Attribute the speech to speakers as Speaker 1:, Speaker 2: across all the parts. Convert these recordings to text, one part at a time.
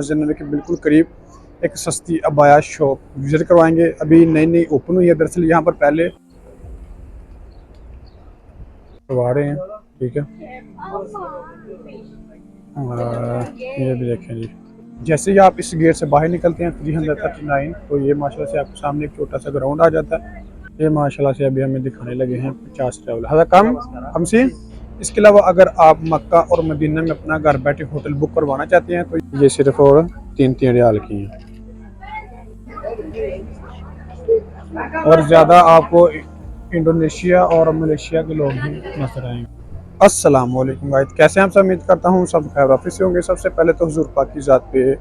Speaker 1: मस्जिद नबी के बिल्कुल करीब एक सस्ती अबाया शॉप विजिट करवाएंगे। अभी नई नई ओपन हुई है, दरअसल यहाँ पर पहले करवा रहे हैं। ठीक है, ये भी देखें जी। जैसे ही आप इस गेट से बाहर निकलते हैं 339, तो ये माशाल्लाह से आपके सामने एक छोटा सा ग्राउंड आ जाता है। ये माशाल्लाह से अभी हमें दिखाने लगे हैं 50 ट्रैवल हज़ार कम सी। इसके अलावा अगर आप मक्का और मदीना में अपना घर बैठे होटल बुक करवाना चाहते हैं तो ये सिर्फ और 3 रियाल की है, और ज़्यादा आपको इंडोनेशिया और मलेशिया के लोग भी नजर आएंगे। अस्सलाम वालेकुम गाइस, कैसे हैं आप सब? उम्मीद करता हूँ सब खैर ऑफिस से होंगे। सबसे पहले तो हुजूर पाक की ज़ात पे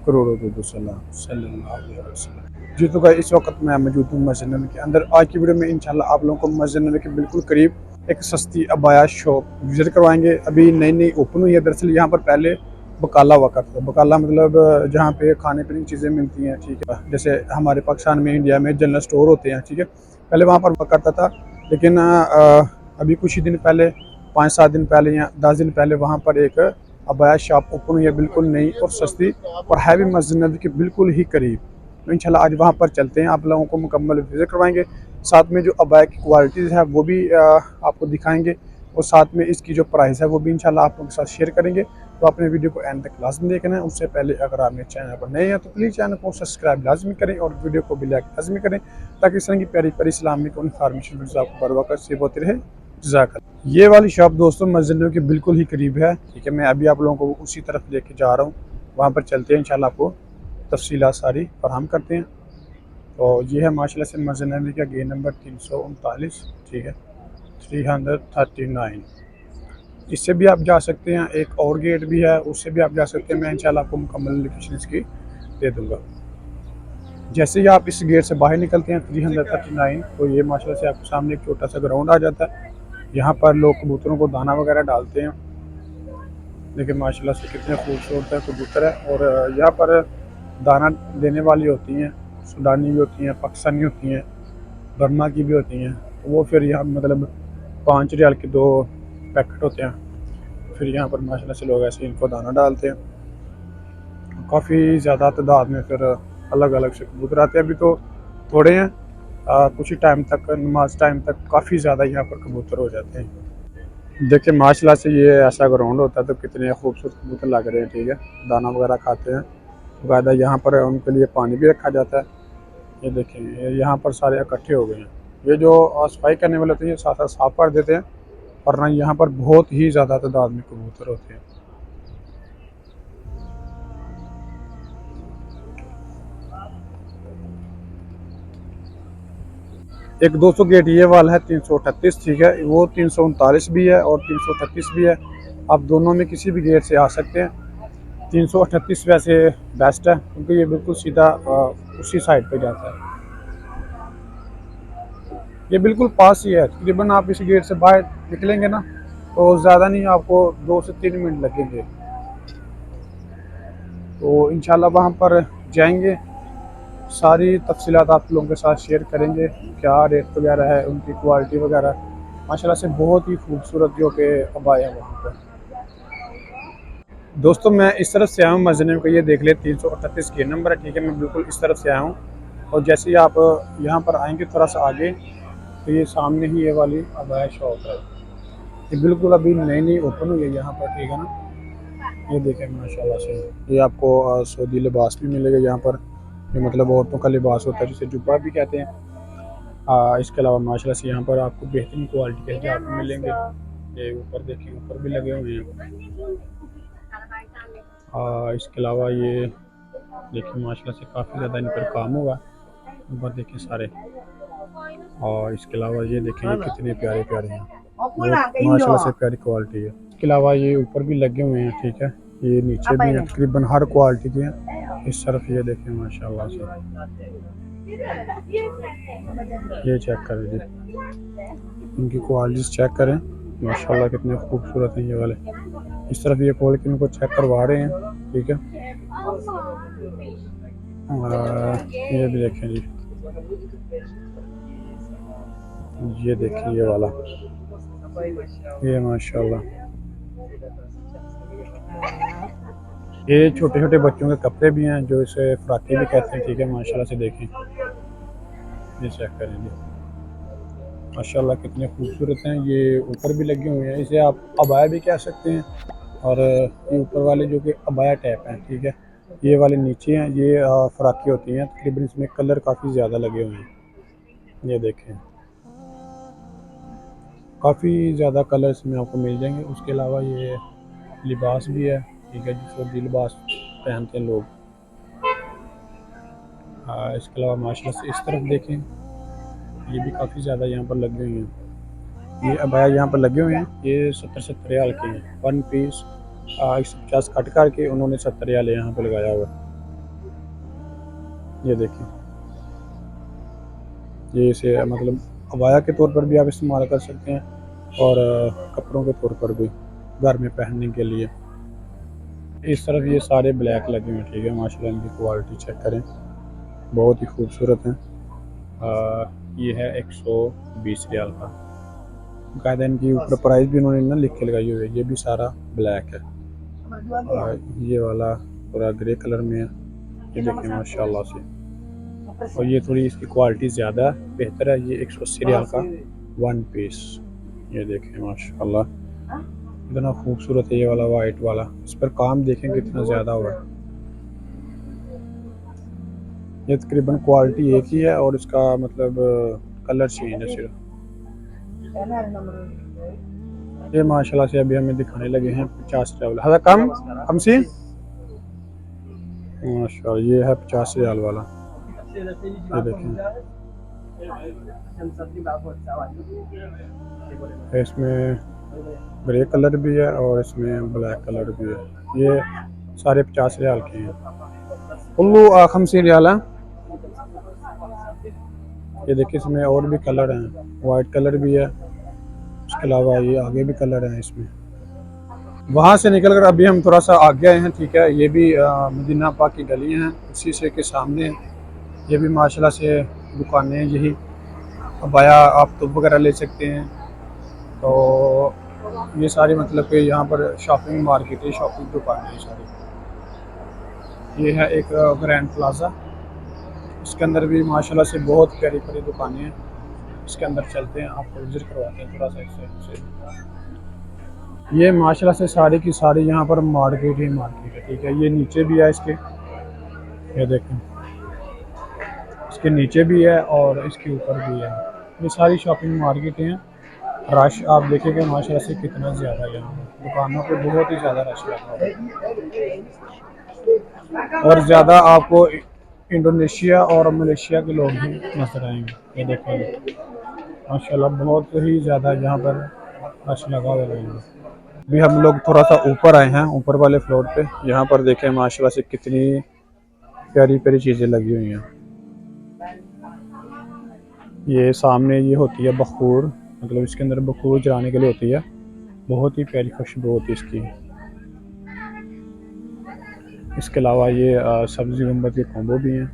Speaker 1: करोड़ों दुरूद सलाम सल्लल्लाहु अलैहि वसल्लम। जी तो गाइस, इस वक्त मैं मौजूद हूँ मस्जिद नबी के अंदर। आज की वीडियो में इंशाल्लाह आप लोगों को मस्जिद नबी के बिल्कुल करीब एक सस्ती अबाया शॉप विजिट करवाएंगे। अभी नई नई ओपन हुई है। दरअसल यहाँ पर पहले बकाला हुआ करता है। बकाला मतलब जहाँ पे खाने पीने की चीज़ें मिलती हैं। ठीक है, जैसे हमारे पाकिस्तान में, इंडिया में जनरल स्टोर होते हैं। ठीक है, पहले वहाँ पर हुआ करता था, लेकिन अभी कुछ ही दिन पहले, 5-7 दिन पहले या 10 दिन पहले वहाँ पर एक अबाया शॉप ओपन हुई है, बिल्कुल नई और सस्ती, और है भी मस्जिद नबी के बिल्कुल ही करीब। तो इंशाल्लाह आज वहाँ पर चलते हैं, आप लोगों को मुकम्मल विजिट करवाएंगे। साथ में जो अबाया की क्वालिटीज़ है वो भी आपको दिखाएंगे, और साथ में इसकी जो प्राइस है वो भी इंशाल्लाह आप लोगों के साथ शेयर करेंगे। तो अपने वीडियो को एंड तक लाजमी देखना है। उससे पहले अगर आप मेरे चैनल पर नए हैं तो प्लीज़ चैनल को सब्सक्राइब लाजमी करें और वीडियो को भी लाइक लाजमी करें, ताकि इस तरह की प्यारी प्यारी इस्लामिक इन्फॉर्मेशन आपको बर वक्त सेव होती रहे। जज़ाकल्लाह। ये वाली शॉप दोस्तों मस्जिद नबी के बिल्कुल ही करीब है। ठीक है, मैं अभी आप लोगों को उसी तरफ लेके जा रहा हूँ, वहाँ पर चलते हैं, इंशाल्लाह आपको तफसीलात सारी फराहम करते हैं। तो ये है माशाल्लाह से मस्जिद नबी का गेट नंबर 339। ठीक है, 339। इससे भी आप जा सकते हैं, एक और गेट भी है, उससे भी आप जा सकते हैं। मैं इंशाल्लाह आपको मुकम्मल लोकेशन इसकी दे दूँगा। जैसे ही आप इस गेट से बाहर निकलते हैं 339, तो ये माशाल्लाह से आपके सामने एक छोटा सा ग्राउंड आ जाता है। यहाँ पर लोग कबूतरों को दाना वगैरह डालते हैं। देखिए माशाल्लाह से कितने खूबसूरत है कबूतर है। और यहाँ पर दाना देने वाली होती हैं, सूडानी भी होती हैं, पाकिस्तानी होती हैं, बर्मा की भी होती हैं। तो वो फिर यहाँ मतलब 5 रियाल के 2 पैकेट होते हैं। फिर यहाँ पर माशाल्लाह से लोग ऐसे इनको दाना डालते हैं। काफ़ी ज़्यादा तादाद में फिर अलग अलग से कबूतर आते हैं। अभी तो थोड़े हैं, कुछ ही टाइम तक, नमाज टाइम तक काफ़ी ज़्यादा यहाँ पर कबूतर हो जाते हैं। देखिए माशाल्लाह से ये ऐसा ग्राउंड होता है तो कितने खूबसूरत कबूतर लग रहे हैं। ठीक है, दाना वगैरह खाते हैं। बाकायदा यहाँ पर उनके लिए पानी भी रखा जाता है। ये देखें, ये यहाँ पर सारे इकट्ठे हो गए हैं। ये जो सफाई करने वाले होते हैं, ये साथ साथ साफ कर देते हैं, वरना यहाँ पर बहुत ही ज़्यादा तादाद में कबूतर होते हैं। एक 200 गेट ये वाला है 338। ठीक है, वो 339 भी है और 338 भी है। आप दोनों में किसी भी गेट से आ सकते हैं। 338 वैसे बेस्ट है, क्योंकि ये बिल्कुल सीधा उसी साइड पे जाता है। ये बिल्कुल पास ही है, तकरीबन आप इस गेट से बाहर निकलेंगे ना तो ज़्यादा नहीं, आपको 2 से 3 मिनट लगेंगे। तो इंशाल्लाह वहाँ पर जाएंगे, सारी तफसीलात आप लोगों के साथ शेयर करेंगे, क्या रेट वगैरह है, उनकी क्वालिटी वगैरह। माशाल्लाह से बहुत ही खूबसूरत जो कि अबाया है वहाँ पर। दोस्तों मैं इस तरफ से आया हूँ मस्जिद नबी को, ये देख ले 338 गेट नंबर है। ठीक है, मैं बिल्कुल इस तरफ से आया हूँ, और जैसे ही आप यहाँ पर आएंगे थोड़ा सा आगे, तो ये सामने ही ये वाली अबाया शॉप है। ये बिल्कुल अभी नई नई ओपन हुई है यहाँ पर। ठीक है ना, ये देखें माशाल्लाह से, ये आपको सऊदी लिबास भी मिलेगा यहाँ पर। ये मतलब औरतों का लिबास होता है, जिसे जुब्बा भी कहते हैं। इसके अलावा माशाल्लाह से यहाँ पर आपको बेहतरीन क्वालिटी के हिजाब भी मिलेंगे। ये ऊपर देखिए, ऊपर भी लगे हुए हैं। इसके अलावा ये देखिए माशाल्लाह से काफ़ी ज़्यादा इन पर काम हुआ है। ऊपर देखिए सारे। और इसके अलावा ये देखें, ये कितने प्यारे प्यारे हैं, माशाल्लाह से प्यारी क्वालिटी है। इसके अलावा ये ऊपर भी लगे हुए हैं। ठीक है, ये नीचे भी हैं, तकरीबन हर क्वालिटी के हैं। इस तरफ ये देखें माशाल्लाह से, ये चेक करें जी, इनकी क्वालिटी चेक करें, माशाल्लाह कितने खूबसूरत हैं ये वाले। इस तरफ ये खोल के इनको चेक करवा रहे हैं। ठीक है, ये भी देखें जी, ये देखिए ये वाला, ये माशाल्लाह ये छोटे छोटे बच्चों के कपड़े भी हैं जो इसे फ्राके भी कहते हैं, ठीक है। माशाल्लाह से देखें, ये चेक करेंगे, माशाल्लाह कितने खूबसूरत हैं। ये ऊपर भी लगे हुए हैं, इसे आप अबाया भी कह सकते हैं। और ये ऊपर वाले जो कि अबाया टाइप हैं, ठीक है। ये वाले नीचे हैं, ये फ्राकी होती हैं। तकरीबन इसमें कलर काफ़ी ज़्यादा लगे हुए हैं, ये देखें, काफ़ी ज़्यादा कलर इसमें आपको मिल जाएंगे। उसके अलावा ये लिबास भी है, ठीक है, जो फौजी लिबास पहनते हैं लोग। इसके अलावा माशाल्लाह से इस तरफ देखें, ये भी काफ़ी ज़्यादा यहाँ पर लगे हुए हैं। ये अबाया यहाँ पर लगे हुए हैं, ये 70-70 रियाल के हैं। 1 पीस 150 कट करके उन्होंने 70 रियाल यहाँ पर लगाया हुआ है, ये देखें। ये इसे मतलब अबाया के तौर पर भी आप इस्तेमाल कर सकते हैं और कपड़ों के तौर पर भी घर में पहनने के लिए। इस तरफ ये सारे ब्लैक लगे हुए हैं, ठीक है। माशाल्लाह इनकी क्वालिटी चेक करें, बहुत ही खूबसूरत हैं। ये है 120 रियाल का। बाकायदा इनकी ऊपर प्राइस भी उन्होंने ना लिख के लगाई हुई है। ये भी सारा ब्लैक है, ये वाला पूरा ग्रे कलर में है, ये देखिए माशाल्लाह से। और ये थोड़ी इसकी क्वालिटी ज़्यादा बेहतर है, ये 180 रियाल का 1 पीस, ये देखें माशाल्लाह इतना खूबसूरत है। ये वाला वाइट वाला, इस पर काम देखें कितना ज़्यादा हुआ है। ये तकरीबन क्वालिटी एक ही है और इसका मतलब कलर चेंज है सिर्फ। ये माशाल्लाह से अभी हमें दिखाने लगे हैं 50 रियाल हज़ा कम हमसे। माशाल्लाह ये है 50 रियाल वाला, ये देखें। इसमें ग्रे कलर भी है और इसमें ब्लैक कलर भी है। ये सारे 50 रियाल के हैं। कुल्लू 50 रियाल है। ये देखिए इसमें और भी कलर हैं, वाइट कलर भी है, उसके अलावा ये आगे भी कलर हैं इसमें। वहाँ से निकल कर अभी हम थोड़ा सा आगे आए हैं, ठीक है। ये भी मदीना पाक की गली हैं, उसी से के सामने ये भी माशाल्लाह से दुकानें हैं। यही अबाया आप तो वगैरह ले सकते हैं। तो ये सारी मतलब कि यहाँ पर शॉपिंग मार्केट है, शॉपिंग दुकानें हैं सारी। ये है एक ग्रैंड प्लाजा, इसके अंदर भी माशाल्लाह से बहुत प्यारी प्यारी दुकानें हैं। इसके अंदर चलते हैं, आपको विजिट करवाते हैं थोड़ा सा इससे। ये माशाल्लाह से सारी की सारी यहाँ पर मार्केट ही मार्केट है, ठीक है। ये नीचे भी है इसके, ये देखें, इसके नीचे भी है और इसके ऊपर भी है। ये सारी शॉपिंग मार्केट हैं। रश आप देखेंगे माशाल्लाह से कितना ज़्यादा है, यहाँ पर दुकानों पे बहुत ही ज़्यादा रश लगा हुआ है। और ज़्यादा आपको इंडोनेशिया और मलेशिया के लोग ही नजर आएंगे, ये देखेंगे माशाल्लाह बहुत ही ज़्यादा यहाँ पर रश लगा हुआ है। अभी हम लोग थोड़ा सा ऊपर आए हैं, ऊपर वाले फ्लोर पे। यहाँ पर देखें माशाल्लाह से कितनी प्यारी प्यारी चीज़ें लगी हुई हैं। ये सामने ये होती है बखूर, मतलब इसके अंदर बखूर जलाने के लिए होती है, बहुत ही प्यारी खुशबू होती है इसकी। इसके अलावा ये सब्ज़ी गुम्बद के कॉम्बो भी हैं,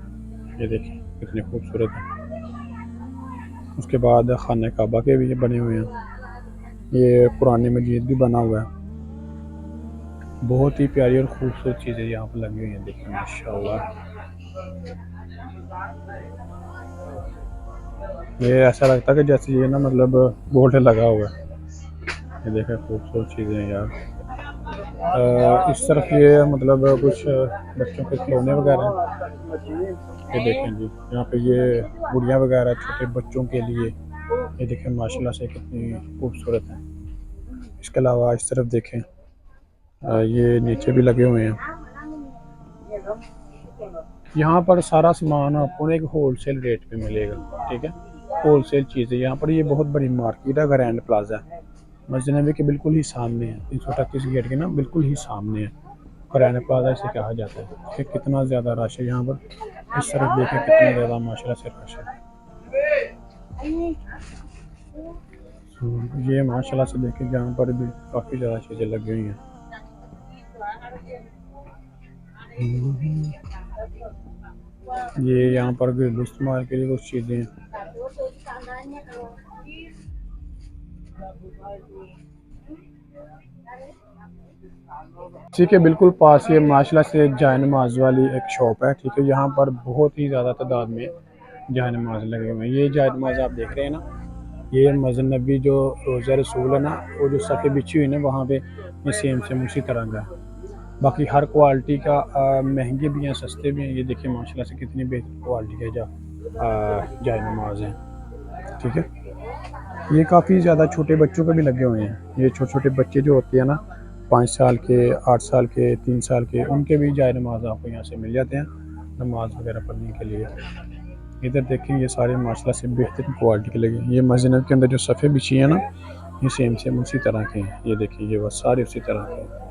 Speaker 1: ये देखिए कितने खूबसूरत हैं। उसके बाद खाने काबा के भी ये बने हुए हैं, ये कुरान मजीद भी बना हुआ है। बहुत ही प्यारी और खूबसूरत चीज़ें यहाँ पर लगी हुई हैं, देखिए माशाल्लाह। ये ऐसा लगता है कि जैसे ये ना मतलब गोल्ड लगा हुआ है, ये देखें खूबसूरत चीज़ें हैं यार। इस तरफ ये मतलब कुछ बच्चों के खिलौने वगैरह हैं, ये देखें जी। यहाँ पे ये गुड़िया वगैरह छोटे बच्चों के लिए, ये देखें माशाल्लाह से कितनी खूबसूरत है। इसके अलावा इस तरफ देखें, ये नीचे भी लगे हुए हैं। यहाँ पर सारा सामान आपको एक होलसेल रेट पे मिलेगा, ठीक है। होलसेल चीज़ें यहाँ पर, ये बहुत बड़ी मार्केट है, ग्रैंड प्लाजा मस्जिद नबी के बिल्कुल ही सामने है, 338 गेट के ना बिल्कुल ही सामने है। ग्रैंड प्लाजा इसे कहा जाता है, कि कितना ज़्यादा रश है यहाँ पर। इस तरफ देखें कितना ज़्यादा माशाल्लाह से रश है। ये माशाल्लाह से देखें यहाँ पर भी काफ़ी ज़्यादा चीज़ें लगी हुई हैं। ये यहाँ पर भी इस्तेमाल के लिए कुछ चीज़ें हैं। ठीक है, बिल्कुल पास ये माशाल्लाह से जाए नमाज वाली एक शॉप है। ठीक है, यहाँ पर बहुत ही ज़्यादा तादाद में जाए नमाज लगे हुए हैं। ये जाए नमाज आप देख रहे हैं ना, ये मस्जिद नबी जो रोज़ा रसूल है ना, वो जो सफ़े बिछी हुई है ना, वहाँ पे ये सेम उसी तरह का है। बाकी हर क्वालिटी का महंगे भी हैं, सस्ते भी हैं। ये देखिए माशाल्लाह से कितनी बेहतरीन क्वालिटी के जाए नमाज हैं। ठीक है, ये काफ़ी ज़्यादा छोटे बच्चों के भी लगे हुए हैं। ये छोटे छोटे बच्चे जो होते हैं ना, 5 साल के, 8 साल के, 3 साल के, उनके भी जाए नमाज आपको यहाँ से मिल जाते हैं नमाज वगैरह पढ़ने के लिए। इधर देखें ये सारे माशाल्लाह से बेहतरीन क्वालिटी के लगे हैं। ये मस्जिद के अंदर जो सफ़े बिछी है ना, ये सेम उसी तरह के हैं। ये देखिए ये बस सारे उसी तरह के हैं।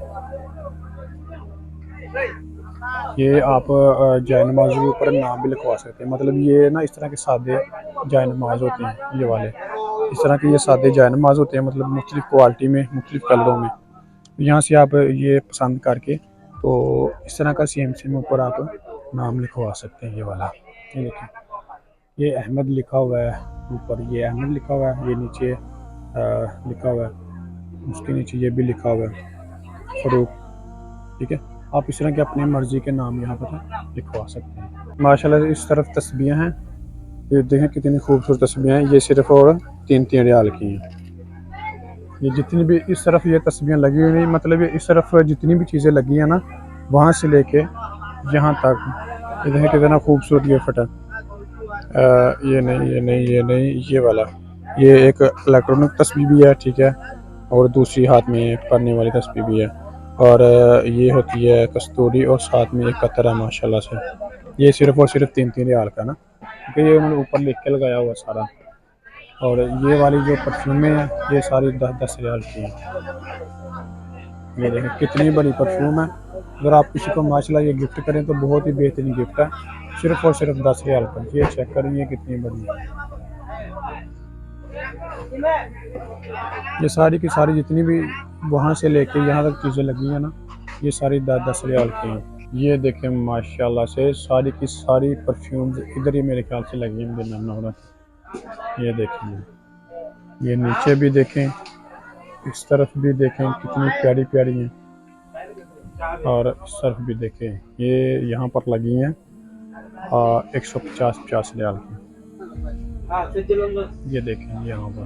Speaker 1: ये आप जाए नमाज के ऊपर नाम भी लिखवा सकते हैं। मतलब ये ना इस तरह के सादे जाए नमाज होते हैं, ये वाले इस तरह के ये सादे जाए नमाज होते हैं, मतलब मुख्तलिफ़ क्वालिटी में, मुख्तलिफ़ कलरों में। यहाँ से आप ये पसंद करके तो इस तरह का सेम ऊपर आप नाम लिखवा सकते हैं। ये वाला ये देखिए, ये अहमद लिखा हुआ है ऊपर, ये अहमद लिखा हुआ है, ये नीचे लिखा हुआ है, उसके नीचे ये भी लिखा हुआ है फ़रूक। ठीक है, आप इस तरह के अपनी मर्ज़ी के नाम यहाँ पर लिखवा सकते हैं। माशाल्लाह से इस तरफ तस्बीहें हैं, ये देखें कितनी खूबसूरत तस्बीहें हैं। ये सिर्फ और 3 रियाल की हैं। ये जितनी भी इस तरफ ये तस्बीहें लगी हुई हैं, मतलब ये इस तरफ जितनी भी चीज़ें लगी हैं ना, वहाँ से लेके यहाँ तक, ये देखें कितना खूबसूरत ये फटा। ये वाला, ये एक इलेक्ट्रॉनिक तस्बीह भी है। ठीक है, और दूसरी हाथ में पढ़ने वाली तस्बीह भी है। और ये होती है कस्तूरी, और साथ में एक कतरा माशाल्लाह से। ये सिर्फ और सिर्फ 3 रियाल का ना, क्योंकि ये उन्होंने ऊपर लिख के लगाया हुआ सारा। और ये वाली जो परफ्यूमें हैं, ये सारी 10 रियाल की हैं। ये देखें कितनी बड़ी परफ्यूम है। अगर आप किसी को माशाल्लाह ये गिफ्ट करें तो बहुत ही बेहतरीन गिफ्ट है, सिर्फ और सिर्फ 10 रियाल पर। ये चेक करें ये कितनी बड़ी है। ये सारी की सारी जितनी भी वहाँ से लेके यहाँ तक चीज़ें लगी हैं ना, ये सारी 10 रियाल की हैं। ये देखें माशाल्लाह से सारी की सारी परफ्यूम्स इधर ही मेरे ख्याल से लगी हैं। ये देखें, ये नीचे भी देखें, इस तरफ भी देखें कितनी प्यारी प्यारी हैं, और इस तरफ भी देखें ये यहाँ पर लगी हैं 150 रियाल की। ये देखें यहाँ पर।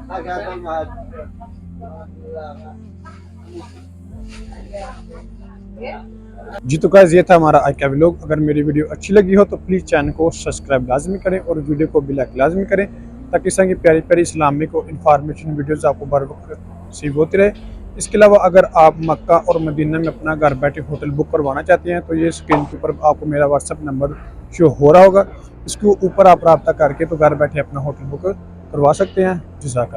Speaker 1: जी तो गाइस ये था हमारा आज का व्लॉग। अगर मेरी वीडियो अच्छी लगी हो तो प्लीज़ चैनल को सब्सक्राइब लाजमी करें और वीडियो को भी लाइक लाजमी करें, ताकि इस तरह की प्यारी प्यारी इस्लामिक और इन्फॉर्मेशन वीडियोस आपको बर वक्त रिसीव होती रहे। इसके अलावा अगर आप मक्का और मदीना में अपना घर बैठे होटल बुक करवाना चाहते हैं तो ये स्क्रीन के ऊपर आपको मेरा व्हाट्सअप नंबर शो हो रहा होगा, इसके ऊपर आप रब्ता करके तो घर बैठे अपना होटल बुक करवा सकते हैं। जज़ाकल्लाह।